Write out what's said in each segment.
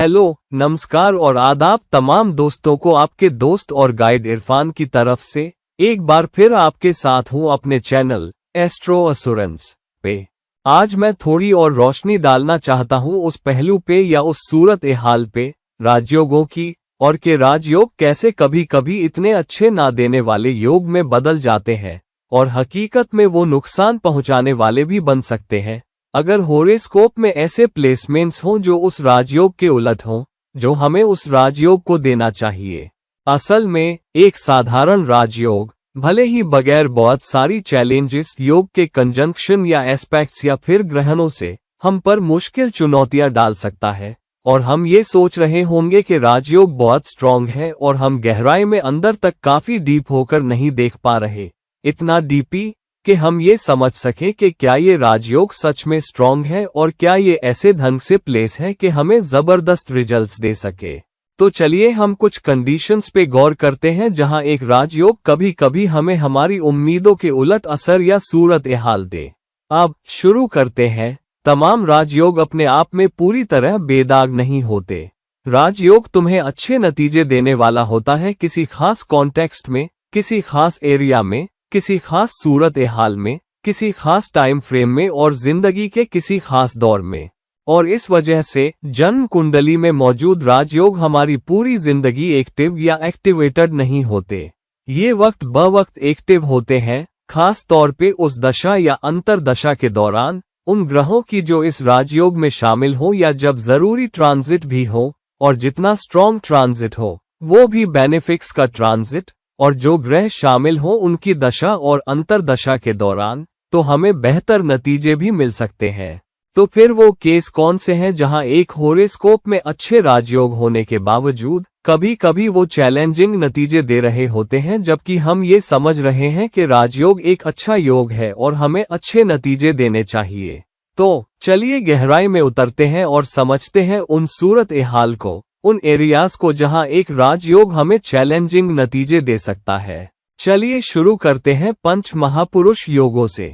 Hello, नमस्कार और आदाब तमाम दोस्तों को। आपके दोस्त और गाइड इरफान की तरफ से एक बार फिर आपके साथ हूं अपने चैनल एस्ट्रो एश्योरेंस पे। आज मैं थोड़ी और रोशनी डालना चाहता हूं उस पहलू पे या उस सूरत ए हाल पे राजयोगों की, और के राजयोग कैसे कभी कभी इतने अच्छे ना देने वाले योग में बदल जाते हैं और हकीकत में वो नुकसान पहुंचाने वाले भी बन सकते हैं अगर होरोस्कोप में ऐसे प्लेसमेंट्स हों जो उस राजयोग के उलट हों जो हमें उस राजयोग को देना चाहिए। असल में एक साधारण राजयोग भले ही बगैर बहुत सारी चैलेंजेस योग के कंजंक्शन या एस्पेक्ट्स या फिर ग्रहणों से हम पर मुश्किल चुनौतियां डाल सकता है, और हम ये सोच रहे होंगे कि राजयोग बहुत स्ट्रांग है और हम गहराई में अंदर तक काफी डीप होकर नहीं देख पा रहे, इतना डीपी कि हम ये समझ सके कि क्या ये राजयोग सच में स्ट्रांग है और क्या ये ऐसे ढंग से प्लेस है कि हमें जबरदस्त रिजल्ट्स दे सके। तो चलिए हम कुछ कंडीशंस पे गौर करते हैं जहां एक राजयोग कभी कभी हमें हमारी उम्मीदों के उलट असर या सूरत ए हाल दे। अब शुरू करते हैं। तमाम राजयोग अपने आप में पूरी तरह बेदाग नहीं होते। राजयोग तुम्हें अच्छे नतीजे देने वाला होता है किसी खास कॉन्टेक्स्ट में, किसी खास एरिया में, किसी खास सूरत ए हाल में, किसी खास टाइम फ्रेम में और जिंदगी के किसी खास दौर में। और इस वजह से जन्म कुंडली में मौजूद राजयोग हमारी पूरी जिंदगी एक्टिव या एक्टिवेटेड नहीं होते। ये वक्त ब वक्त एक्टिव होते हैं, खास तौर पे उस दशा या अंतर दशा के दौरान उन ग्रहों की जो इस राजयोग में शामिल हो, या जब जरूरी ट्रांजिट भी हो, और जितना स्ट्रॉन्ग ट्रांजिट हो वो भी बेनिफिक्स का ट्रांजिट, और जो ग्रह शामिल हो उनकी दशा और अंतर दशा के दौरान, तो हमें बेहतर नतीजे भी मिल सकते हैं। तो फिर वो केस कौन से हैं जहां एक होरोस्कोप में अच्छे राजयोग होने के बावजूद कभी कभी वो चैलेंजिंग नतीजे दे रहे होते हैं, जबकि हम ये समझ रहे हैं कि राजयोग एक अच्छा योग है और हमें अच्छे नतीजे देने चाहिए। तो चलिए गहराई में उतरते हैं और समझते हैं उन सूरत ए हाल को, उन एरियाज को जहां एक राजयोग हमें चैलेंजिंग नतीजे दे सकता है। चलिए शुरू करते हैं पंच महापुरुष योगों से।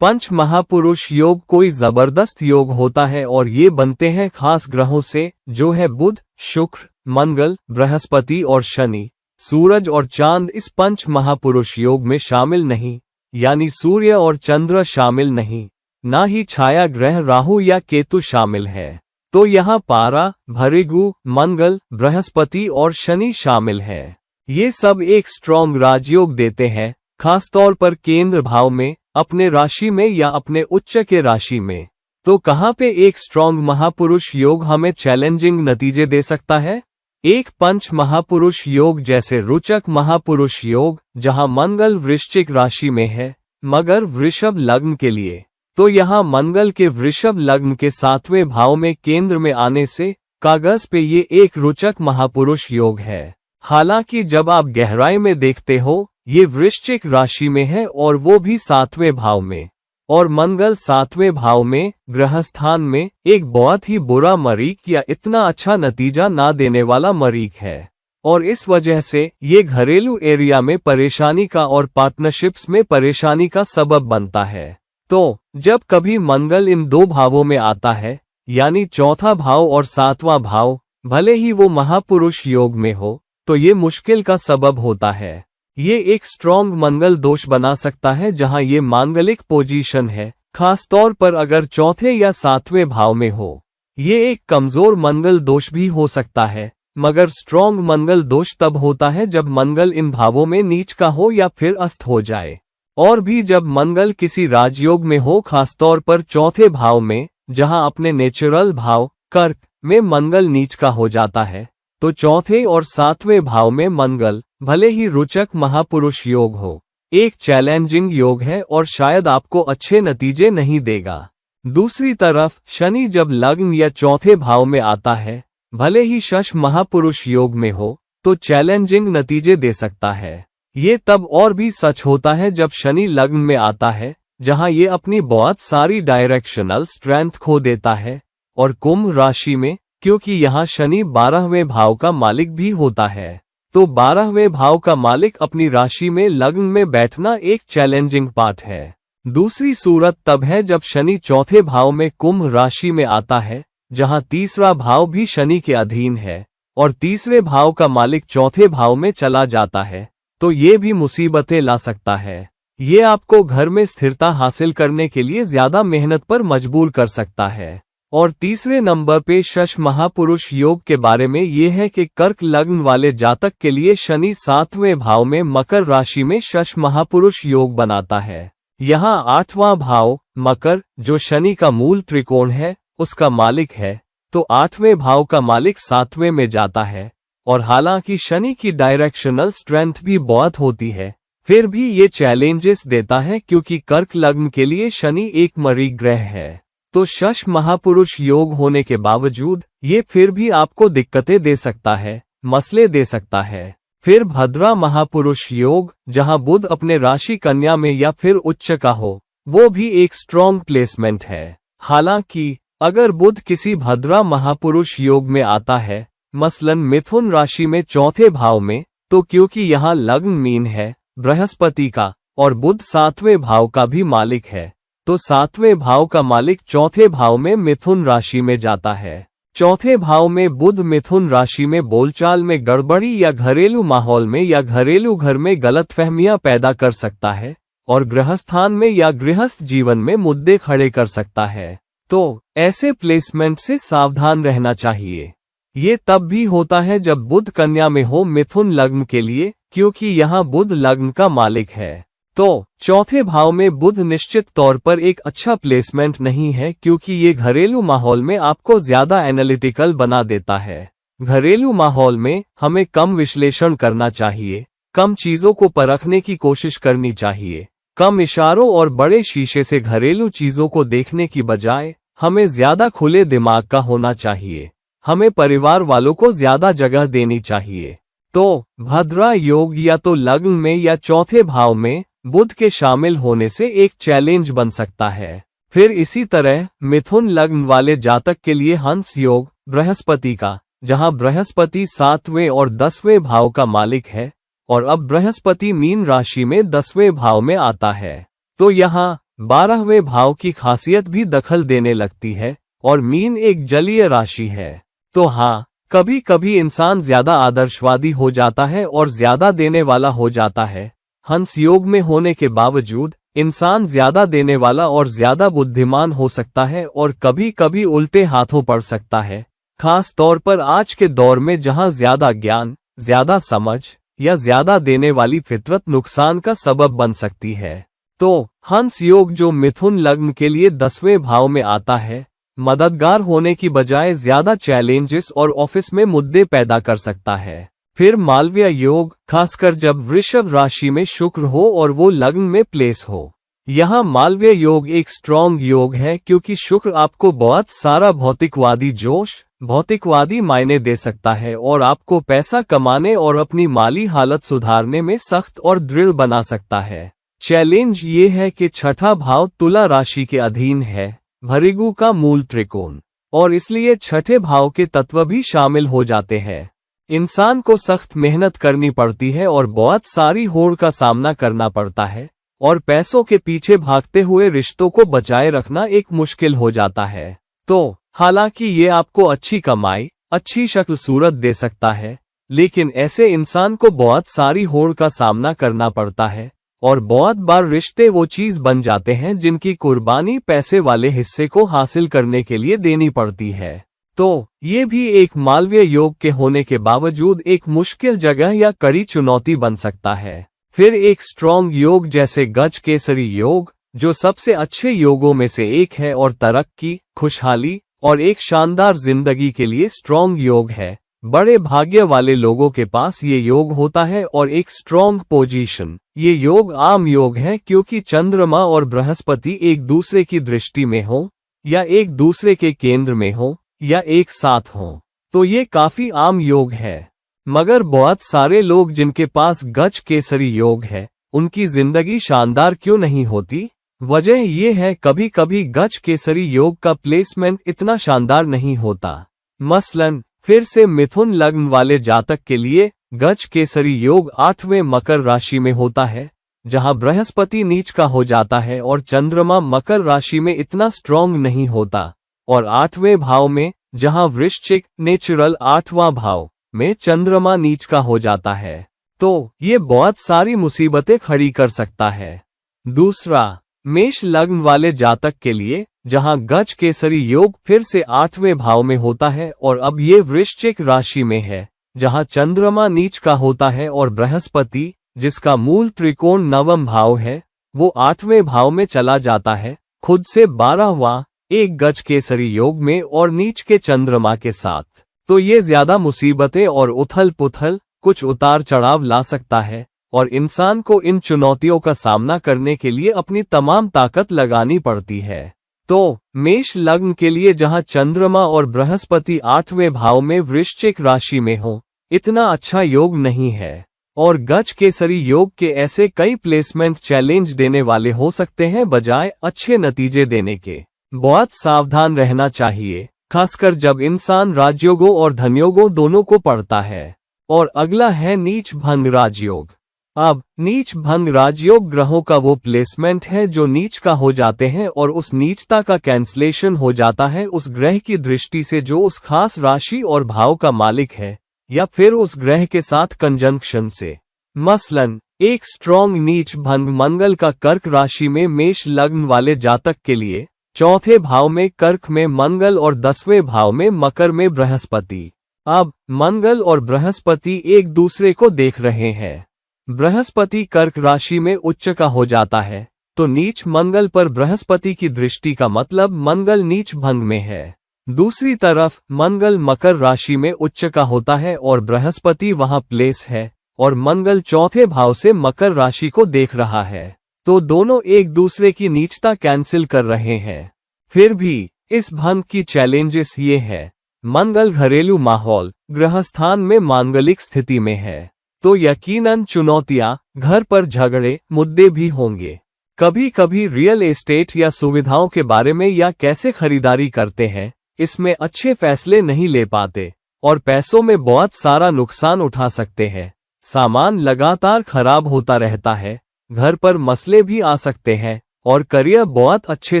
पंच महापुरुष योग कोई जबरदस्त योग होता है और ये बनते हैं खास ग्रहों से, जो है बुध, शुक्र, मंगल, बृहस्पति और शनि। सूरज और चांद इस पंच महापुरुष योग में शामिल नहीं, यानी सूर्य और चंद्र शामिल नहीं, ना ही छाया ग्रह राहु या केतु शामिल है। तो यहाँ पारा, भृगु, मंगल, बृहस्पति और शनि शामिल है। ये सब एक स्ट्रॉन्ग राजयोग देते हैं, खासतौर पर केंद्र भाव में, अपने राशि में या अपने उच्च के राशि में। तो कहाँ पे एक स्ट्रॉन्ग महापुरुष योग हमें चैलेंजिंग नतीजे दे सकता है? एक पंच महापुरुष योग जैसे रुचक महापुरुष योग, जहाँ मंगल वृश्चिक राशि में है मगर वृषभ लग्न के लिए। तो यहाँ मंगल के वृषभ लग्न के 7वें भाव में केंद्र में आने से कागज पे ये एक रुचक महापुरुष योग है। हालांकि जब आप गहराई में देखते हो ये वृश्चिक राशि में है और वो भी 7वें भाव में, और मंगल 7वें भाव में ग्रहस्थान में एक बहुत ही बुरा मरीक या इतना अच्छा नतीजा ना देने वाला मरीक है, और इस वजह से ये घरेलू एरिया में परेशानी का और पार्टनरशिप्स में परेशानी का सबब बनता है। तो जब कभी मंगल इन दो भावों में आता है, यानी चौथा भाव और 7वां भाव, भले ही वो महापुरुष योग में हो, तो ये मुश्किल का सबब होता है। ये एक स्ट्रॉन्ग मंगल दोष बना सकता है जहां ये मांगलिक पोजीशन है, खास तौर पर अगर चौथे या 7वें भाव में हो। ये एक कमजोर मंगल दोष भी हो सकता है, मगर स्ट्रॉन्ग मंगल दोष तब होता है जब मंगल इन भावों में नीच का हो या फिर अस्त हो जाए। और भी जब मंगल किसी राजयोग में हो, खासतौर पर चौथे भाव में, जहां अपने नेचुरल भाव कर्क में मंगल नीच का हो जाता है, तो चौथे और 7वें भाव में मंगल भले ही रुचक महापुरुष योग हो, एक चैलेंजिंग योग है और शायद आपको अच्छे नतीजे नहीं देगा। दूसरी तरफ शनि जब लग्न या चौथे भाव में आता है, भले ही शश महापुरुष योग में हो, तो चैलेंजिंग नतीजे दे सकता है। ये तब और भी सच होता है जब शनि लग्न में आता है, जहां ये अपनी बहुत सारी डायरेक्शनल स्ट्रेंथ खो देता है, और कुंभ राशि में, क्योंकि यहाँ शनि 12वें भाव का मालिक भी होता है, तो 12वें भाव का मालिक अपनी राशि में लग्न में बैठना एक चैलेंजिंग पार्ट है। दूसरी सूरत तब है जब शनि चौथे भाव में कुंभ राशि में आता है, जहां तीसरा भाव भी शनि के अधीन है और तीसरे भाव का मालिक चौथे भाव में चला जाता है, तो ये भी मुसीबतें ला सकता है। ये आपको घर में स्थिरता हासिल करने के लिए ज्यादा मेहनत पर मजबूर कर सकता है। और तीसरे नंबर पे शश महापुरुष योग के बारे में ये है कि कर्क लग्न वाले जातक के लिए शनि 7वें भाव में मकर राशि में शश महापुरुष योग बनाता है। यहाँ 8वां भाव मकर, जो शनि का मूल त्रिकोण है, उसका मालिक है, तो 8वें भाव का मालिक 7वें में जाता है। और हालांकि शनि की डायरेक्शनल स्ट्रेंथ भी बहुत होती है, फिर भी ये चैलेंजेस देता है क्योंकि कर्क लग्न के लिए शनि एक मरीग ग्रह है। तो शश महापुरुष योग होने के बावजूद ये फिर भी आपको दिक्कतें दे सकता है, मसले दे सकता है। फिर भद्रा महापुरुष योग, जहां बुध अपने राशि कन्या में या फिर उच्च का हो, वो भी एक स्ट्रॉन्ग प्लेसमेंट है। हालांकि अगर बुध किसी भद्रा महापुरुष योग में आता है, मसलन मिथुन राशि में चौथे भाव में, तो क्योंकि यहाँ लग्न मीन है बृहस्पति का और बुध 7वें भाव का भी मालिक है, तो 7वें भाव का मालिक चौथे भाव में मिथुन राशि में जाता है। चौथे भाव में बुध मिथुन राशि में बोलचाल में गड़बड़ी या घरेलू माहौल में या घरेलू घर में गलतफहमियां पैदा कर सकता है और गृहस्थान में या गृहस्थ जीवन में मुद्दे खड़े कर सकता है। तो ऐसे प्लेसमेंट से सावधान रहना चाहिए। ये तब भी होता है जब बुध कन्या में हो मिथुन लग्न के लिए, क्योंकि यहाँ बुध लग्न का मालिक है। तो चौथे भाव में बुध निश्चित तौर पर एक अच्छा प्लेसमेंट नहीं है, क्योंकि ये घरेलू माहौल में आपको ज्यादा एनालिटिकल बना देता है। घरेलू माहौल में हमें कम विश्लेषण करना चाहिए, कम चीजों को परखने की कोशिश करनी चाहिए, कम इशारों और बड़े शीशे से घरेलू चीजों को देखने की बजाय हमें ज्यादा खुले दिमाग का होना चाहिए। हमें परिवार वालों को ज्यादा जगह देनी चाहिए। तो भद्रा योग या तो लग्न में या चौथे भाव में बुध के शामिल होने से एक चैलेंज बन सकता है। फिर इसी तरह मिथुन लग्न वाले जातक के लिए हंस योग बृहस्पति का, जहां बृहस्पति 7वें और 10वें भाव का मालिक है और अब बृहस्पति मीन राशि में 10वें भाव में आता है, तो यहाँ 12वें भाव की खासियत भी दखल देने लगती है और मीन एक जलीय राशि है। तो हाँ, कभी कभी इंसान ज्यादा आदर्शवादी हो जाता है और ज्यादा देने वाला हो जाता है। हंस योग में होने के बावजूद इंसान ज्यादा देने वाला और ज्यादा बुद्धिमान हो सकता है और कभी कभी उल्टे हाथों पड़ सकता है, खास तौर पर आज के दौर में जहां ज्यादा ज्ञान, ज्यादा समझ या ज्यादा देने वाली फितरत नुकसान का सबब बन सकती है। तो हंस योग जो मिथुन लग्न के लिए 10वें भाव में आता है, मददगार होने की बजाय ज्यादा चैलेंजेस और ऑफिस में मुद्दे पैदा कर सकता है। फिर मालव्य योग, खासकर जब वृषभ राशि में शुक्र हो और वो लग्न में प्लेस हो। यहाँ मालव्य योग एक स्ट्रॉन्ग योग है, क्योंकि शुक्र आपको बहुत सारा भौतिकवादी जोश, भौतिकवादी मायने दे सकता है और आपको पैसा कमाने और अपनी माली हालत सुधारने में सख्त और दृढ़ बना सकता है। चैलेंज ये है कि छठा भाव तुला राशि के अधीन है, भृगु का मूल त्रिकोण, और इसलिए छठे भाव के तत्व भी शामिल हो जाते हैं। इंसान को सख्त मेहनत करनी पड़ती है और बहुत सारी होड़ का सामना करना पड़ता है और पैसों के पीछे भागते हुए रिश्तों को बचाए रखना एक मुश्किल हो जाता है। तो हालांकि ये आपको अच्छी कमाई, अच्छी शक्ल सूरत दे सकता है, लेकिन ऐसे इंसान को बहुत सारी होड़ का सामना करना पड़ता है और बहुत बार रिश्ते वो चीज बन जाते हैं जिनकी कुर्बानी पैसे वाले हिस्से को हासिल करने के लिए देनी पड़ती है। तो ये भी एक मालव्य योग के होने के बावजूद एक मुश्किल जगह या कड़ी चुनौती बन सकता है। फिर एक स्ट्रॉन्ग योग जैसे गज केसरी योग, जो सबसे अच्छे योगों में से एक है और तरक्की, खुशहाली और एक शानदार जिंदगी के लिए स्ट्रॉन्ग योग है। बड़े भाग्य वाले लोगों के पास ये योग होता है और एक स्ट्रॉन्ग पोजीशन। ये योग आम योग है क्योंकि चंद्रमा और बृहस्पति एक दूसरे की दृष्टि में हो या एक दूसरे के केंद्र में हो या एक साथ हो, तो ये काफी आम योग है। मगर बहुत सारे लोग जिनके पास गज केसरी योग है, उनकी जिंदगी शानदार क्यों नहीं होती? वजह ये है कभी कभी गज केसरी योग का प्लेसमेंट इतना शानदार नहीं होता। मसलन फिर से मिथुन लग्न वाले जातक के लिए गज केसरी योग 8वें मकर राशि में होता है, जहां बृहस्पति नीच का हो जाता है और चंद्रमा मकर राशि में इतना स्ट्रॉन्ग नहीं होता और 8वें भाव में जहां वृश्चिक नेचुरल 8वां भाव में चंद्रमा नीच का हो जाता है, तो ये बहुत सारी मुसीबतें खड़ी कर सकता है। दूसरा, मेष लग्न वाले जातक के लिए जहां गज केसरी योग फिर से 8वें भाव में होता है और अब ये वृश्चिक राशि में है, जहां चंद्रमा नीच का होता है और बृहस्पति जिसका मूल त्रिकोण 9वां भाव है वो 8वें भाव में चला जाता है, खुद से 12वां एक गज केसरी योग में और नीच के चंद्रमा के साथ। तो ये ज्यादा मुसीबतें और उथल पुथल, कुछ उतार चढ़ाव ला सकता है और इंसान को इन चुनौतियों का सामना करने के लिए अपनी तमाम ताकत लगानी पड़ती है। तो मेष लग्न के लिए जहां चंद्रमा और बृहस्पति 8वें भाव में वृश्चिक राशि में हो, इतना अच्छा योग नहीं है और गज केसरी योग के ऐसे कई प्लेसमेंट चैलेंज देने वाले हो सकते हैं बजाय अच्छे नतीजे देने के। बहुत सावधान रहना चाहिए, खासकर जब इंसान राजयोगों और धनयोगों दोनों को पढ़ता है। और अगला है नीच भंग राजयोग। अब नीच भंग राजयोग ग्रहों का वो प्लेसमेंट है जो नीच का हो जाते हैं और उस नीचता का कैंसलेशन हो जाता है उस ग्रह की दृष्टि से जो उस खास राशि और भाव का मालिक है, या फिर उस ग्रह के साथ कंजंक्शन से। मसलन एक स्ट्रॉन्ग नीच भंग मंगल का कर्क राशि में मेष लग्न वाले जातक के लिए 4थे भाव में कर्क में मंगल और 10वें भाव में मकर में बृहस्पति। अब मंगल और बृहस्पति एक दूसरे को देख रहे हैं। बृहस्पति कर्क राशि में उच्च का हो जाता है, तो नीच मंगल पर बृहस्पति की दृष्टि का मतलब मंगल नीच भंग में है। दूसरी तरफ मंगल मकर राशि में उच्च का होता है और बृहस्पति वहां प्लेस है और मंगल 4थे भाव से मकर राशि को देख रहा है, तो दोनों एक दूसरे की नीचता कैंसिल कर रहे हैं। फिर भी इस भंग की चैलेंजेस ये है, मंगल घरेलू माहौल गृहस्थान में मांगलिक स्थिति में है, तो यकीनन चुनौतियां, घर पर झगड़े मुद्दे भी होंगे। कभी कभी रियल एस्टेट या सुविधाओं के बारे में या कैसे खरीदारी करते हैं इसमें अच्छे फैसले नहीं ले पाते और पैसों में बहुत सारा नुकसान उठा सकते हैं। सामान लगातार खराब होता रहता है, घर पर मसले भी आ सकते हैं और करियर बहुत अच्छे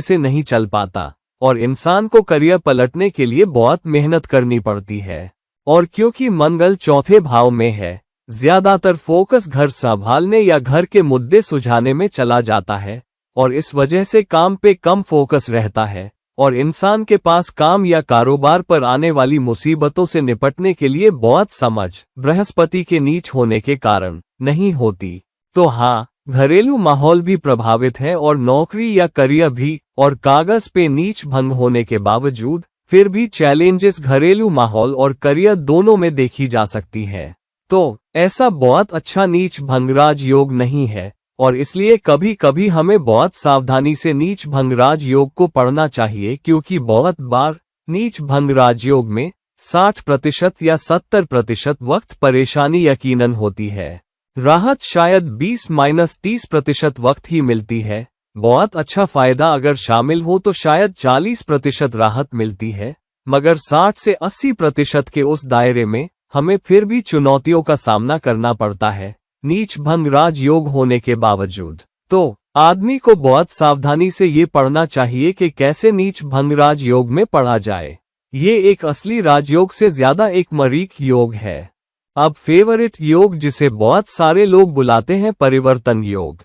से नहीं चल पाता और इंसान को करियर पलटने के लिए बहुत मेहनत करनी पड़ती है। और क्योंकि मंगल 4थे भाव में है, ज्यादातर फोकस घर संभालने या घर के मुद्दे सुलझाने में चला जाता है और इस वजह से काम पे कम फोकस रहता है और इंसान के पास काम या कारोबार पर आने वाली मुसीबतों से निपटने के लिए बहुत समझ बृहस्पति के नीच होने के कारण नहीं होती। तो हाँ, घरेलू माहौल भी प्रभावित है और नौकरी या करियर भी, और कागज पे नीच भंग होने के बावजूद फिर भी चैलेंजेस घरेलू माहौल और करियर दोनों में देखी जा सकती है। तो ऐसा बहुत अच्छा नीच भंगराज योग नहीं है और इसलिए कभी कभी हमें बहुत सावधानी से नीच भंगराज योग को पढ़ना चाहिए, क्योंकि बहुत बार नीच भंगराज योग में 60% या 70% वक्त परेशानी यकीनन होती है। राहत शायद 20-30% वक्त ही मिलती है। बहुत अच्छा फायदा अगर शामिल हो तो शायद 40% राहत मिलती है, मगर 60 से 80% के उस दायरे में हमें फिर भी चुनौतियों का सामना करना पड़ता है नीच भंग राज योग होने के बावजूद। तो आदमी को बहुत सावधानी से ये पढ़ना चाहिए कि कैसे नीच भंग राज योग में पढ़ा जाए। ये एक असली राजयोग से ज्यादा एक मरीक योग है। अब फेवरेट योग जिसे बहुत सारे लोग बुलाते हैं परिवर्तन योग।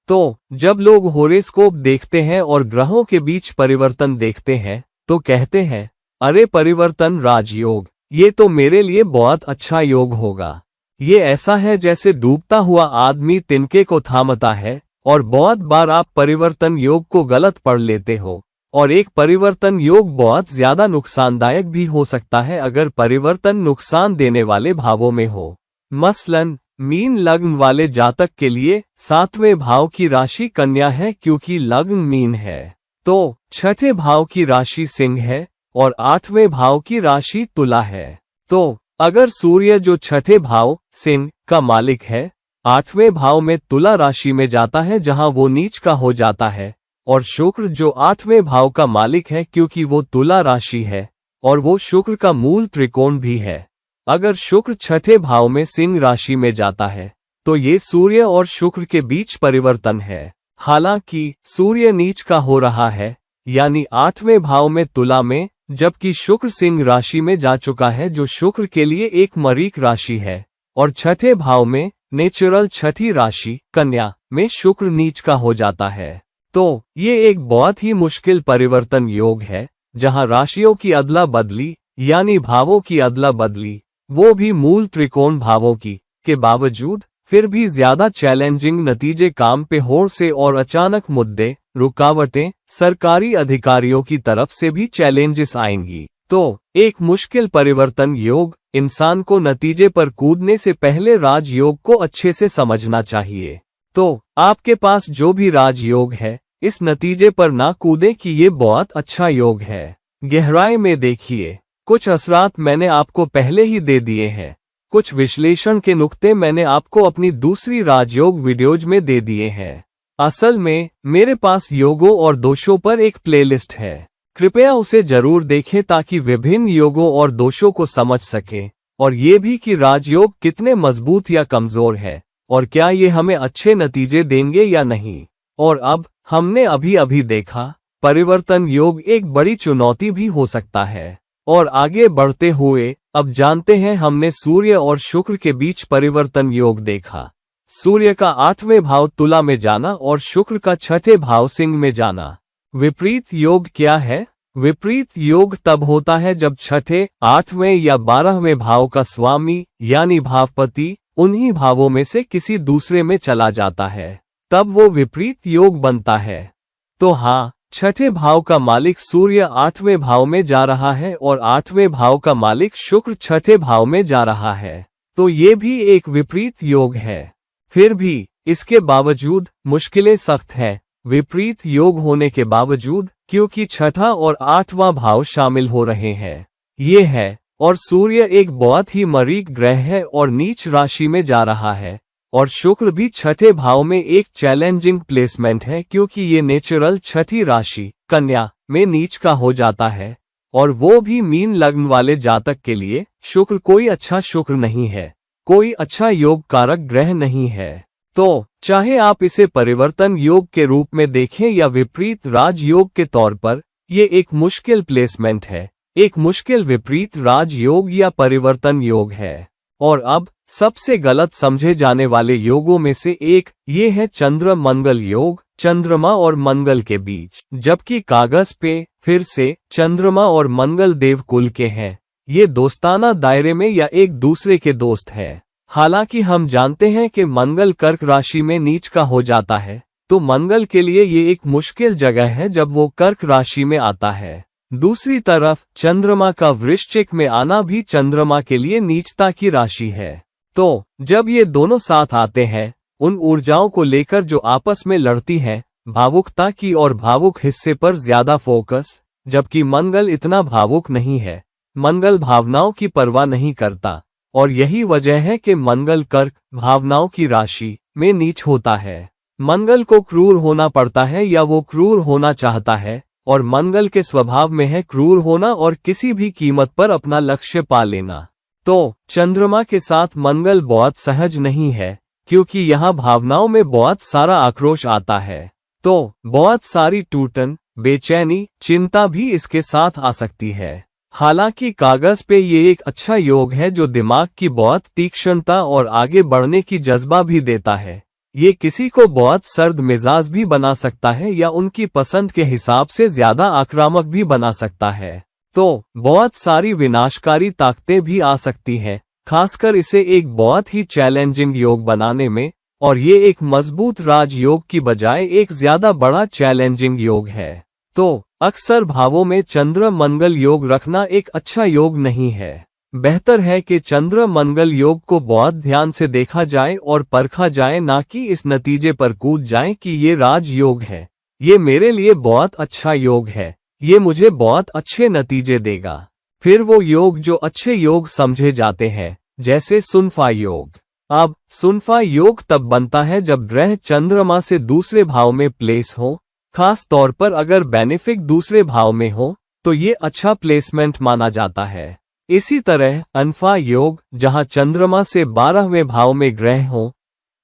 तो जब लोग होरोस्कोप देखते हैं और ग्रहों के बीच परिवर्तन देखते हैं तो कहते हैं, अरे परिवर्तन राजयोग, ये तो मेरे लिए बहुत अच्छा योग होगा। ये ऐसा है जैसे डूबता हुआ आदमी तिनके को थामता है, और बहुत बार आप परिवर्तन योग को गलत पढ़ लेते हो और एक परिवर्तन योग बहुत ज्यादा नुकसानदायक भी हो सकता है अगर परिवर्तन नुकसान देने वाले भावों में हो। मसलन मीन लग्न वाले जातक के लिए 7वें भाव की राशि कन्या है क्योंकि लग्न मीन है, तो 6ठे भाव की राशि सिंह है और 8वें भाव की राशि तुला है। तो अगर सूर्य जो 6ठे भाव सिंह का मालिक है 8वें भाव में तुला राशि में जाता है जहां वो नीच का हो जाता है, और शुक्र जो 8वें भाव का मालिक है क्योंकि वो तुला राशि है और वो शुक्र का मूल त्रिकोण भी है, अगर शुक्र 6ठे भाव में सिंह राशि में जाता है तो ये सूर्य और शुक्र के बीच परिवर्तन है। हालांकि सूर्य नीच का हो रहा है, यानी 8वें भाव में तुला में, जबकि शुक्र सिंह राशि में जा चुका है, जो शुक्र के लिए एक मरीक राशि है। और छठे भाव में नेचुरल छठी राशि कन्या में शुक्र नीच का हो जाता है। तो ये एक बहुत ही मुश्किल परिवर्तन योग है, जहां राशियों की अदला बदली यानी भावों की अदला बदली, वो भी मूल त्रिकोण भावों की, के बावजूद फिर भी ज्यादा चैलेंजिंग नतीजे काम पे होड़ से और अचानक मुद्दे, रुकावटें, सरकारी अधिकारियों की तरफ से भी चैलेंजेस आएंगी। तो एक मुश्किल परिवर्तन योग इंसान को नतीजे पर कूदने से पहले राजयोग को अच्छे से समझना चाहिए। तो आपके पास जो भी राजयोग है, इस नतीजे पर ना कूदे कि ये बहुत अच्छा योग है। गहराई में देखिए, कुछ असरात मैंने आपको पहले ही दे दिए हैं। कुछ विश्लेषण के नुक्ते मैंने आपको अपनी दूसरी राजयोग वीडियोज में दे दिए हैं। असल में मेरे पास योगों और दोषों पर एक प्लेलिस्ट है, कृपया उसे जरूर देखें ताकि विभिन्न योगों और दोषों को समझ सकें, और ये भी कि राजयोग कितने मजबूत या कमजोर है और क्या ये हमें अच्छे नतीजे देंगे या नहीं। और अब हमने अभी देखा, परिवर्तन योग एक बड़ी चुनौती भी हो सकता है। और आगे बढ़ते हुए अब जानते हैं, हमने सूर्य और शुक्र के बीच परिवर्तन योग देखा। सूर्य का 8वें भाव तुला में जाना और शुक्र का 6ठे भाव सिंह में जाना। विपरीत योग क्या है? विपरीत योग तब होता है जब 6ठे, 8वें या 12वें भाव का स्वामी यानी भावपति उन्हीं भावों में से किसी दूसरे में चला जाता है, तब वो विपरीत योग बनता है। तो हाँ, 6ठे भाव का मालिक सूर्य 8वें भाव में जा रहा है और 8वें भाव का मालिक शुक्र 6ठे भाव में जा रहा है, तो ये भी एक विपरीत योग है। फिर भी इसके बावजूद मुश्किलें सख्त हैं, विपरीत योग होने के बावजूद, क्योंकि 6ठा और 8वां भाव शामिल हो रहे हैं। ये है, और सूर्य एक बहुत ही मरीक ग्रह है और नीच राशि में जा रहा है, और शुक्र भी 6ठे भाव में एक चैलेंजिंग प्लेसमेंट है, क्योंकि ये नेचुरल छठी राशि कन्या में नीच का हो जाता है, और वो भी मीन लग्न वाले जातक के लिए शुक्र कोई अच्छा शुक्र नहीं है, कोई अच्छा योग कारक ग्रह नहीं है। तो चाहे आप इसे परिवर्तन योग के रूप में देखें या विपरीत राजयोग के तौर पर, ये एक मुश्किल प्लेसमेंट है, एक मुश्किल विपरीत राजयोग या परिवर्तन योग है। और अब सबसे गलत समझे जाने वाले योगों में से एक ये है चंद्र मंगल योग, चंद्रमा और मंगल के बीच, जबकि कागज पे फिर से चंद्रमा और मंगल देवकुल के हैं। ये दोस्ताना दायरे में या एक दूसरे के दोस्त हैं। हालांकि हम जानते हैं कि मंगल कर्क राशि में नीच का हो जाता है, तो मंगल के लिए ये एक मुश्किल जगह है जब वो कर्क राशि में आता है। दूसरी तरफ चंद्रमा का वृश्चिक में आना भी चंद्रमा के लिए नीचता की राशि है। तो जब ये दोनों साथ आते हैं, उन ऊर्जाओं को लेकर जो आपस में लड़ती हैं, भावुकता की और भावुक हिस्से पर ज्यादा फोकस, जबकि मंगल इतना भावुक नहीं है, मंगल भावनाओं की परवाह नहीं करता, और यही वजह है कि मंगल कर्क भावनाओं की राशि में नीच होता है। मंगल को क्रूर होना पड़ता है या वो क्रूर होना चाहता है, और मंगल के स्वभाव में है क्रूर होना और किसी भी कीमत पर अपना लक्ष्य पा लेना। तो चंद्रमा के साथ मंगल बहुत सहज नहीं है, क्योंकि यहाँ भावनाओं में बहुत सारा आक्रोश आता है, तो बहुत सारी टूटन, बेचैनी, चिंता भी इसके साथ आ सकती है। हालांकि कागज पे ये एक अच्छा योग है जो दिमाग की बहुत तीक्ष्णता और आगे बढ़ने की जज्बा भी देता है। ये किसी को बहुत सर्द मिजाज भी बना सकता है या उनकी पसंद के हिसाब से ज्यादा आक्रामक भी बना सकता है। तो बहुत सारी विनाशकारी ताकतें भी आ सकती हैं, खासकर इसे एक बहुत ही चैलेंजिंग योग बनाने में, और ये एक मजबूत राजयोग की बजाय एक ज्यादा बड़ा चैलेंजिंग योग है। तो अक्सर भावों में चंद्र मंगल योग रखना एक अच्छा योग नहीं है। बेहतर है कि चंद्र मंगल योग को बहुत ध्यान से देखा जाए और परखा जाए, ना कि इस नतीजे पर कूद जाए कि ये राजयोग है, ये मेरे लिए बहुत अच्छा योग है, ये मुझे बहुत अच्छे नतीजे देगा। फिर वो योग जो अच्छे योग समझे जाते हैं, जैसे सुनफा योग। अब सुनफा योग तब बनता है जब ग्रह चंद्रमा से दूसरे भाव में प्लेस हो, खास तौर पर अगर बेनिफिक दूसरे भाव में हो तो ये अच्छा प्लेसमेंट माना जाता है। इसी तरह अनफा योग, जहां चंद्रमा से 12वें भाव में ग्रह हो,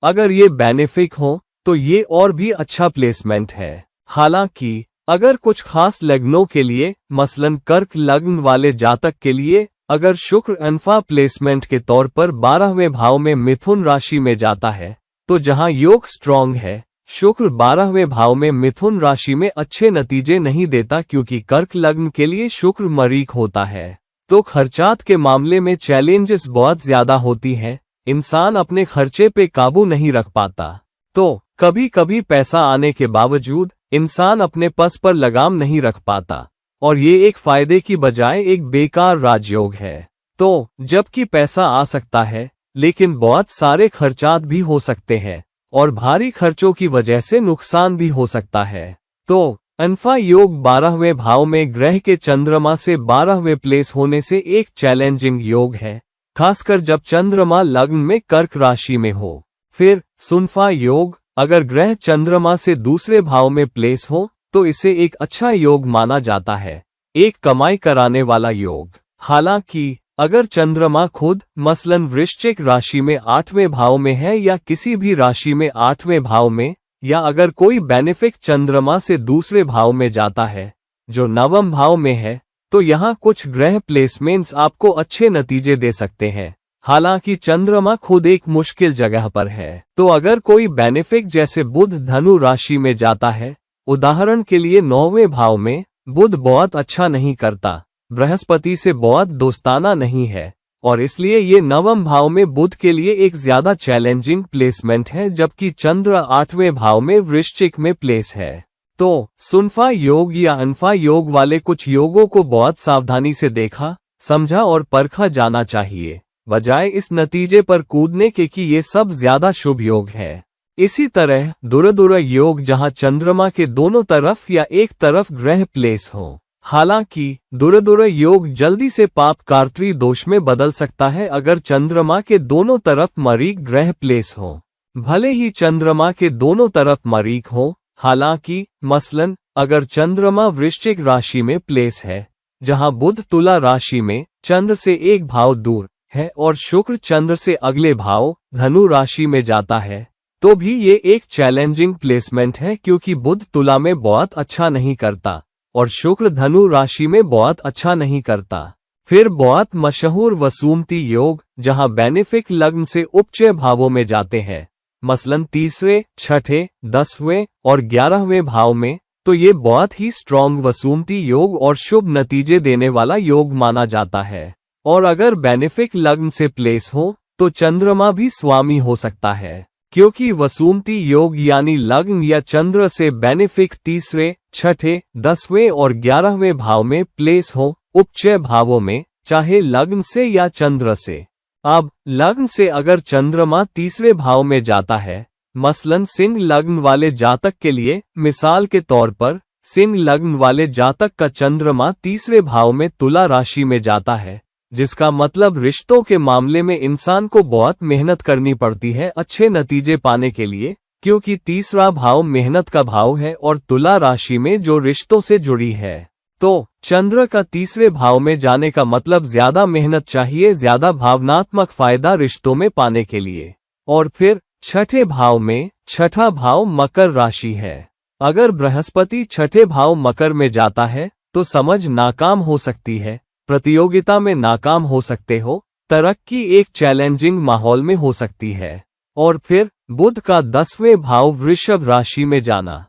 अगर ये बेनिफिक हो तो ये और भी अच्छा प्लेसमेंट है। हालांकि अगर कुछ खास लग्नों के लिए, मसलन कर्क लग्न वाले जातक के लिए, अगर शुक्र अल्फा प्लेसमेंट के तौर पर 12वें भाव में मिथुन राशि में जाता है, तो जहां योग स्ट्रांग है, शुक्र 12वें भाव में मिथुन राशि में अच्छे नतीजे नहीं देता क्योंकि कर्क लग्न के लिए शुक्र मरीक होता है। तो खर्चात के मामले में चैलेंजेस बहुत ज्यादा होती हैं, इंसान अपने खर्चे पे काबू नहीं रख पाता। तो कभी कभी पैसा आने के बावजूद इंसान अपने पस पर लगाम नहीं रख पाता, और ये एक फायदे की बजाय एक बेकार राजयोग है। तो जबकि पैसा आ सकता है, लेकिन बहुत सारे खर्चात भी हो सकते हैं, और भारी खर्चों की वजह से नुकसान भी हो सकता है। तो अल्फा योग 12वें भाव में ग्रह के चंद्रमा से 12वें प्लेस होने से एक चैलेंजिंग योग है, खासकर जब चंद्रमा लग्न में कर्क राशि में हो। फिर सुनफा योग, अगर ग्रह चंद्रमा से दूसरे भाव में प्लेस हो तो इसे एक अच्छा योग माना जाता है, एक कमाई कराने वाला योग। हालांकि अगर चंद्रमा खुद मसलन वृश्चिक राशि में 8वें भाव में है या किसी भी राशि में 8वें भाव में, या अगर कोई बेनिफिक चंद्रमा से दूसरे भाव में जाता है जो 9वें भाव में है, तो यहाँ कुछ ग्रह प्लेसमेंट्स आपको अच्छे नतीजे दे सकते हैं। हालांकि चंद्रमा खुद एक मुश्किल जगह पर है। तो अगर कोई बेनिफिक जैसे बुध धनु राशि में जाता है, उदाहरण के लिए 9वें भाव में, बुध बहुत अच्छा नहीं करता, बृहस्पति से बहुत दोस्ताना नहीं है, और इसलिए ये 9वें भाव में बुध के लिए एक ज्यादा चैलेंजिंग प्लेसमेंट है, जबकि चंद्र 8वें भाव में वृश्चिक में प्लेस है। तो सुनफा योग या अल्फा योग वाले कुछ योगों को बहुत सावधानी से देखा, समझा और परखा जाना चाहिए, बजाय इस नतीजे पर कूदने के कि ये सब ज्यादा शुभ योग है। इसी तरह दुरदुर योग, जहां चंद्रमा के दोनों तरफ या एक तरफ ग्रह प्लेस हो। हालांकि दुरदुर योग जल्दी से पाप कार्त्री दोष में बदल सकता है अगर चंद्रमा के दोनों तरफ मरीक ग्रह प्लेस हो। भले ही चंद्रमा के दोनों तरफ मरीक हो, हालांकि मसलन अगर चंद्रमा वृश्चिक राशि में प्लेस है, जहां बुध तुला राशि में चंद्र से एक भाव दूर है और शुक्र चंद्र से अगले भाव धनु राशि में जाता है, तो भी ये एक चैलेंजिंग प्लेसमेंट है, क्योंकि बुध तुला में बहुत अच्छा नहीं करता और शुक्र धनु राशि में बहुत अच्छा नहीं करता। फिर बहुत मशहूर वसुमती योग, जहां बेनिफिक लग्न से उपचय भावों में जाते हैं, मसलन तीसरे, छठे, 10वें और 11वें भाव में, तो ये बहुत ही स्ट्रॉन्ग वसुमती योग और शुभ नतीजे देने वाला योग माना जाता है। और अगर बेनिफिक लग्न से प्लेस हो तो चंद्रमा भी स्वामी हो सकता है, क्योंकि वसुमती योग यानी लग्न या चंद्र से बेनिफिक तीसरे, छठे, 10वें और 11वें भाव में प्लेस हो, उपचय भावों में, चाहे लग्न से या चंद्र से। अब लग्न से अगर चंद्रमा तीसरे भाव में जाता है, मसलन सिंह लग्न वाले जातक के लिए, मिसाल के तौर पर सिंह लग्न वाले जातक का चंद्रमा तीसरे भाव में तुला राशि में जाता है, जिसका मतलब रिश्तों के मामले में इंसान को बहुत मेहनत करनी पड़ती है अच्छे नतीजे पाने के लिए, क्योंकि तीसरा भाव मेहनत का भाव है और तुला राशि में जो रिश्तों से जुड़ी है। तो चंद्र का तीसरे भाव में जाने का मतलब ज्यादा मेहनत चाहिए, ज्यादा भावनात्मक फायदा रिश्तों में पाने के लिए। और फिर छठे भाव में, छठा भाव मकर राशि है। अगर बृहस्पति छठे भाव मकर में जाता है तो समझ नाकाम हो सकती है, प्रतियोगिता में नाकाम हो सकते हो, तरक्की एक चैलेंजिंग माहौल में हो सकती है। और फिर बुध का 10वें भाव वृषभ राशि में जाना,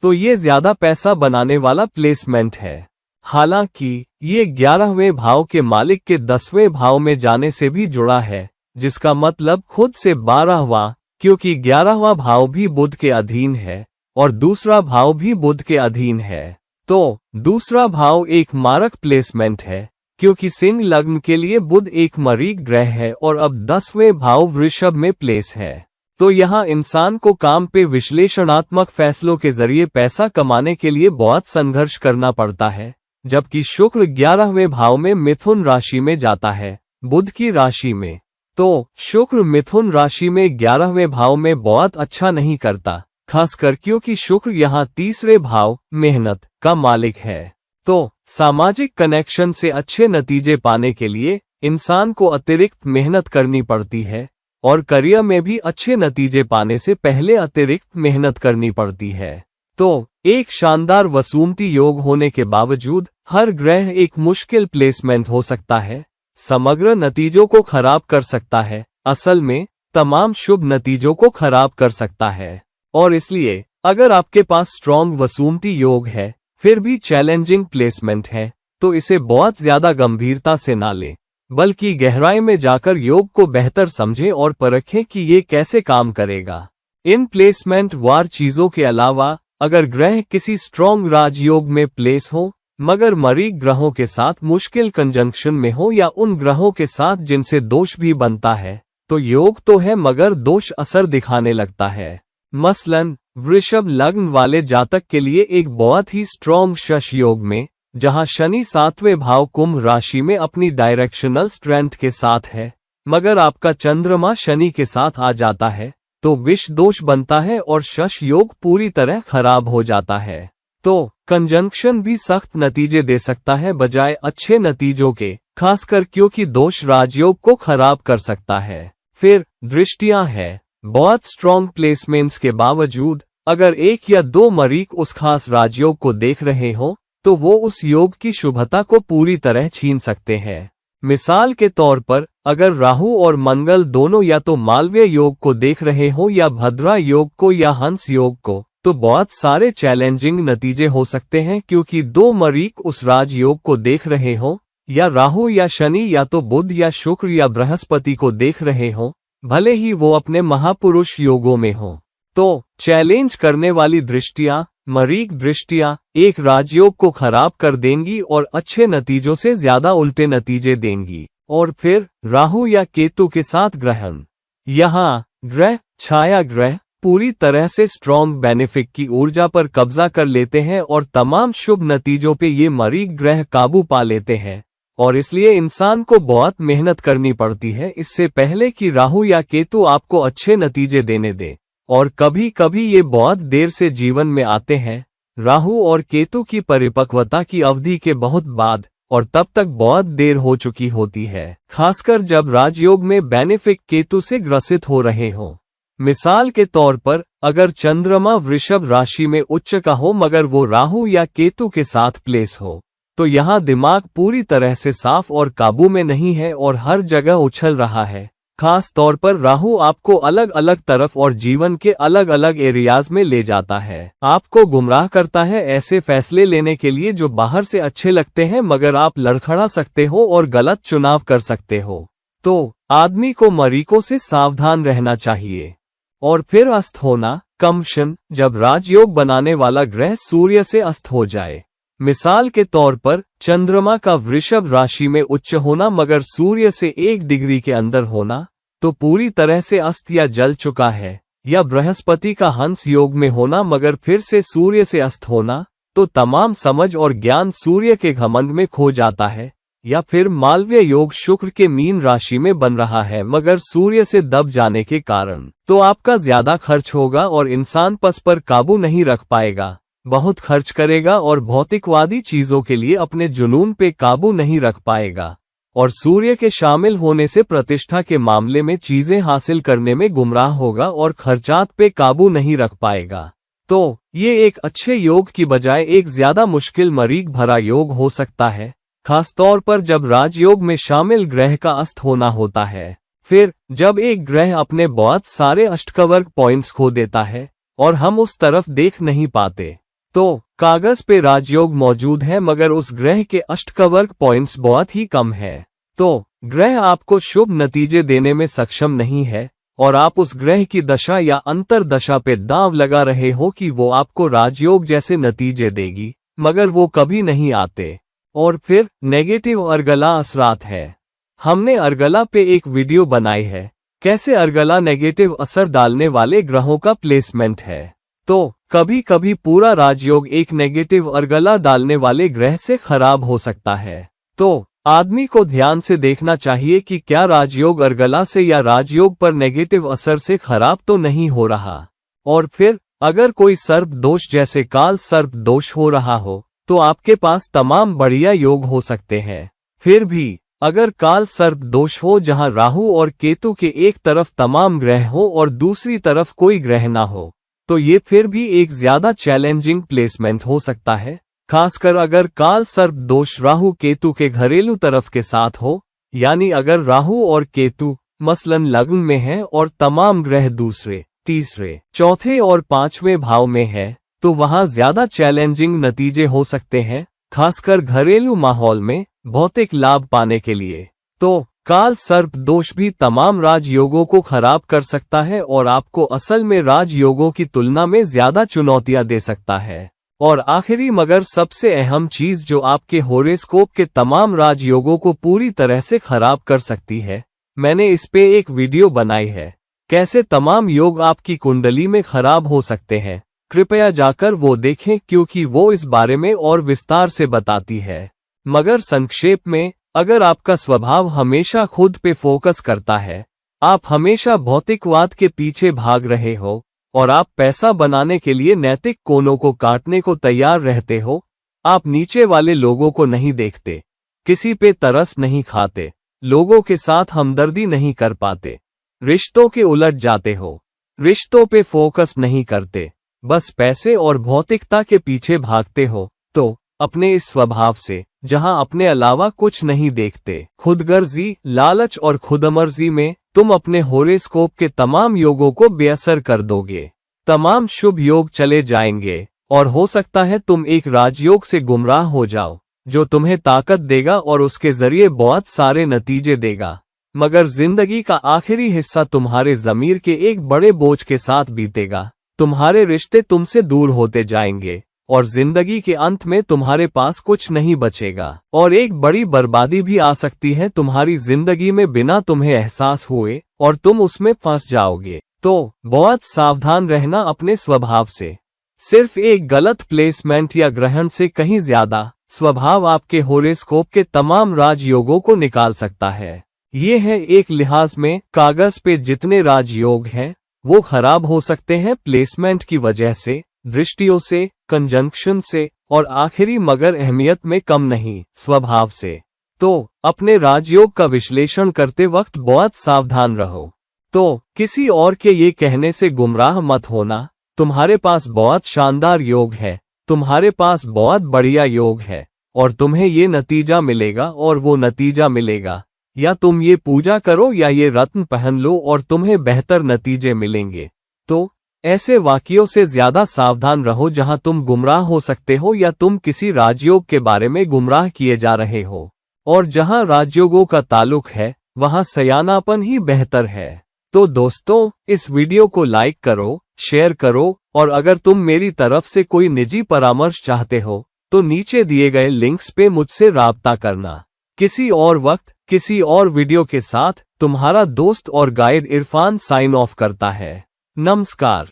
तो ये ज्यादा पैसा बनाने वाला प्लेसमेंट है। हालांकि ये 11वें भाव के मालिक के 10वें भाव में जाने से भी जुड़ा है, जिसका मतलब खुद से 12वां, क्योंकि 11वां भाव भी बुध के अधीन है और दूसरा भाव भी बुध के अधीन है। तो दूसरा भाव एक मारक प्लेसमेंट है, क्योंकि सिंह लग्न के लिए बुध एक मरीक ग्रह है और अब 10वें भाव वृषभ में प्लेस है। तो यहाँ इंसान को काम पे विश्लेषणात्मक फैसलों के जरिए पैसा कमाने के लिए बहुत संघर्ष करना पड़ता है, जबकि शुक्र 11वें भाव में मिथुन राशि में जाता है, बुध की राशि में। तो शुक्र मिथुन राशि में 11वें भाव में बहुत अच्छा नहीं करता, खासकर क्योंकि शुक्र यहाँ तीसरे भाव मेहनत का मालिक है। तो सामाजिक कनेक्शन से अच्छे नतीजे पाने के लिए इंसान को अतिरिक्त मेहनत करनी पड़ती है, और करियर में भी अच्छे नतीजे पाने से पहले अतिरिक्त मेहनत करनी पड़ती है। तो एक शानदार वसूमती योग होने के बावजूद हर ग्रह एक मुश्किल प्लेसमेंट हो सकता है, समग्र नतीजों को खराब कर सकता है, असल में तमाम शुभ नतीजों को खराब कर सकता है। और इसलिए अगर आपके पास स्ट्रॉन्ग वसूमती योग है फिर भी चैलेंजिंग प्लेसमेंट है तो इसे बहुत ज्यादा गंभीरता से ना लें, बल्कि गहराई में जाकर योग को बेहतर समझें और परखें कि ये कैसे काम करेगा। इन प्लेसमेंट वार चीजों के अलावा अगर ग्रह किसी स्ट्रॉन्ग राजयोग में प्लेस हो मगर मरीग ग्रहों के साथ मुश्किल कंजंक्शन में हो या उन ग्रहों के साथ जिनसे दोष भी बनता है तो योग तो है मगर दोष असर दिखाने लगता है। मसलन वृषभ लग्न वाले जातक के लिए एक बहुत ही स्ट्रॉन्ग शश योग में जहां शनि 7वें भाव कुंभ राशि में अपनी डायरेक्शनल स्ट्रेंथ के साथ है मगर आपका चंद्रमा शनि के साथ आ जाता है तो विष दोष बनता है और शश योग पूरी तरह खराब हो जाता है। तो कंजंक्शन भी सख्त नतीजे दे सकता है बजाय अच्छे नतीजों के, खासकर क्योंकि दोष राजयोग को खराब कर सकता है। फिर दृष्टियां हैं, बहुत स्ट्रॉन्ग प्लेसमेंट्स के बावजूद अगर एक या दो मरीक उस खास राजयोग को देख रहे हो तो वो उस योग की शुभता को पूरी तरह छीन सकते हैं। मिसाल के तौर पर अगर राहु और मंगल दोनों या तो मालवीय योग को देख रहे हो या भद्रा योग को या हंस योग को तो बहुत सारे चैलेंजिंग नतीजे हो सकते हैं क्योंकि दो मरीक उस राजयोग को देख रहे हो या राहु या शनि या तो बुध या शुक्र या बृहस्पति को देख रहे हो, भले ही वो अपने महापुरुष योगों में हो। तो चैलेंज करने वाली दृष्टियां, मरीक दृष्टियां एक राजयोग को खराब कर देंगी और अच्छे नतीजों से ज्यादा उल्टे नतीजे देंगी। और फिर राहु या केतु के साथ ग्रहण, यहाँ ग्रह छाया ग्रह पूरी तरह से स्ट्रॉन्ग बेनिफिक की ऊर्जा पर कब्जा कर लेते हैं और तमाम शुभ नतीजों पे ये मरीक ग्रह काबू पा लेते हैं और इसलिए इंसान को बहुत मेहनत करनी पड़ती है इससे पहले कि राहु या केतु आपको अच्छे नतीजे देने दे। और कभी कभी ये बहुत देर से जीवन में आते हैं, राहु और केतु की परिपक्वता की अवधि के बहुत बाद, और तब तक बहुत देर हो चुकी होती है, खासकर जब राजयोग में बेनिफिक केतु से ग्रसित हो रहे हो। मिसाल के तौर पर अगर चंद्रमा वृषभ राशि में उच्च का हो मगर वो राहु या केतु के साथ प्लेस हो तो यहाँ दिमाग पूरी तरह से साफ और काबू में नहीं है और हर जगह उछल रहा है। खास तौर पर राहु आपको अलग अलग तरफ और जीवन के अलग अलग एरियाज में ले जाता है, आपको गुमराह करता है ऐसे फैसले लेने के लिए जो बाहर से अच्छे लगते हैं मगर आप लड़खड़ा सकते हो और गलत चुनाव कर सकते हो। तो आदमी को मरीकों से सावधान रहना चाहिए। और फिर अस्त होना, कम्शन, जब राजयोग बनाने वाला ग्रह सूर्य से अस्त हो जाए। मिसाल के तौर पर चंद्रमा का वृषभ राशि में उच्च होना मगर सूर्य से 1 डिग्री के अंदर होना तो पूरी तरह से अस्त या जल चुका है, या बृहस्पति का हंस योग में होना मगर फिर से सूर्य से अस्त होना तो तमाम समझ और ज्ञान सूर्य के घमंड में खो जाता है, या फिर मालवीय योग शुक्र के मीन राशि में बन रहा है मगर सूर्य से दब जाने के कारण तो आपका ज्यादा खर्च होगा और इंसान पस पर काबू नहीं रख पाएगा, बहुत खर्च करेगा और भौतिकवादी चीजों के लिए अपने जुनून पे काबू नहीं रख पाएगा और सूर्य के शामिल होने से प्रतिष्ठा के मामले में चीजें हासिल करने में गुमराह होगा और खर्चात पे काबू नहीं रख पाएगा। तो ये एक अच्छे योग की बजाय एक ज्यादा मुश्किल मरीक भरा योग हो सकता है, खासतौर पर जब राजयोग में शामिल ग्रह का अस्त होना होता है। फिर जब एक ग्रह अपने बहुत सारे अष्टकवर्ग पॉइंट्स खो देता है और हम उस तरफ देख नहीं पाते तो कागज पे राजयोग मौजूद है मगर उस ग्रह के अष्टकवर्ग पॉइंट्स बहुत ही कम है, तो ग्रह आपको शुभ नतीजे देने में सक्षम नहीं है और आप उस ग्रह की दशा या अंतर दशा पे दांव लगा रहे हो कि वो आपको राजयोग जैसे नतीजे देगी मगर वो कभी नहीं आते। और फिर नेगेटिव अर्गला असरात है। हमने अर्गला पे एक वीडियो बनाई है, कैसे अर्गला नेगेटिव असर डालने वाले ग्रहों का प्लेसमेंट है। तो कभी कभी पूरा राजयोग एक नेगेटिव अर्गला डालने वाले ग्रह से खराब हो सकता है, तो आदमी को ध्यान से देखना चाहिए कि क्या राजयोग अर्गला से या राजयोग पर नेगेटिव असर से खराब तो नहीं हो रहा। और फिर अगर कोई सर्प दोष जैसे काल सर्प दोष हो रहा हो तो आपके पास तमाम बढ़िया योग हो सकते हैं। फिर भी अगर काल सर्प दोष हो जहां राहु और केतु के एक तरफ तमाम ग्रह हो और दूसरी तरफ कोई ग्रह ना हो तो ये फिर भी एक ज्यादा चैलेंजिंग प्लेसमेंट हो सकता है, खासकर अगर काल सर्प दोष राहु केतु के घरेलू तरफ के साथ हो। यानी अगर राहु और केतु मसलन लग्न में है और तमाम ग्रह दूसरे, तीसरे, चौथे और पांचवें भाव में है, तो वहां ज्यादा चैलेंजिंग नतीजे हो सकते हैं, खासकर घरेलू माहौल में भौतिक लाभ पाने के लिए। तो काल सर्प दोष भी तमाम राजयोगों को खराब कर सकता है और आपको असल में राजयोगों की तुलना में ज्यादा चुनौतियां दे सकता है। और आखिरी मगर सबसे अहम चीज जो आपके होरोस्कोप के तमाम राजयोगों को पूरी तरह से खराब कर सकती है, मैंने इस पे एक वीडियो बनाई है, कैसे तमाम योग आपकी कुंडली में खराब हो सकते हैं। कृपया जाकर वो देखें क्योंकि वो इस बारे में और विस्तार से बताती है। मगर संक्षेप में, अगर आपका स्वभाव हमेशा खुद पे फोकस करता है, आप हमेशा भौतिकवाद के पीछे भाग रहे हो और आप पैसा बनाने के लिए नैतिक कोनों को काटने को तैयार रहते हो, आप नीचे वाले लोगों को नहीं देखते, किसी पे तरस नहीं खाते, लोगों के साथ हमदर्दी नहीं कर पाते, रिश्तों के उलट जाते हो, रिश्तों पे फोकस नहीं करते, बस पैसे और भौतिकता के पीछे भागते हो, तो अपने इस स्वभाव से, जहां अपने अलावा कुछ नहीं देखते, खुदगर्जी, लालच और खुदमर्जी में तुम अपने होरोस्कोप के तमाम योगों को बेअसर कर दोगे। तमाम शुभ योग चले जाएंगे और हो सकता है तुम एक राजयोग से गुमराह हो जाओ, जो तुम्हें ताकत देगा और उसके जरिए बहुत सारे नतीजे देगा। मगर जिंदगी का आखिरी हिस्सा तुम्हारे ज़मीर के एक बड़े बोझ के साथ बीतेगा। तुम्हारे रिश्ते तुमसे दूर होते जाएंगे और जिंदगी के अंत में तुम्हारे पास कुछ नहीं बचेगा और एक बड़ी बर्बादी भी आ सकती है तुम्हारी जिंदगी में बिना तुम्हें एहसास हुए और तुम उसमें फंस जाओगे। तो बहुत सावधान रहना अपने स्वभाव से। सिर्फ एक गलत प्लेसमेंट या ग्रहण से कहीं ज्यादा स्वभाव आपके होरोस्कोप के तमाम राजयोगों को निकाल सकता है। ये है एक लिहाज में, कागज पे जितने राजयोग हैं वो खराब हो सकते हैं प्लेसमेंट की वजह से, दृष्टियों से, कंजंक्शन से और आखिरी मगर अहमियत में कम नहीं, स्वभाव से। तो अपने राजयोग का विश्लेषण करते वक्त बहुत सावधान रहो। तो किसी और के ये कहने से गुमराह मत होना, तुम्हारे पास बहुत शानदार योग है, तुम्हारे पास बहुत बढ़िया योग है और तुम्हें ये नतीजा मिलेगा और वो नतीजा मिलेगा, या तुम ये पूजा करो या ये रत्न पहन लो और तुम्हें बेहतर नतीजे मिलेंगे। तो ऐसे वाक्यों से ज्यादा सावधान रहो जहां तुम गुमराह हो सकते हो या तुम किसी राजयोग के बारे में गुमराह किए जा रहे हो। और जहां राजयोगों का ताल्लुक है वहां सयानापन ही बेहतर है। तो दोस्तों, इस वीडियो को लाइक करो, शेयर करो और अगर तुम मेरी तरफ से कोई निजी परामर्श चाहते हो तो नीचे दिए गए लिंक्स पे मुझसे राब्ता करना। किसी और वक्त किसी और वीडियो के साथ तुम्हारा दोस्त और गाइड इरफान साइन ऑफ करता है। नमस्कार।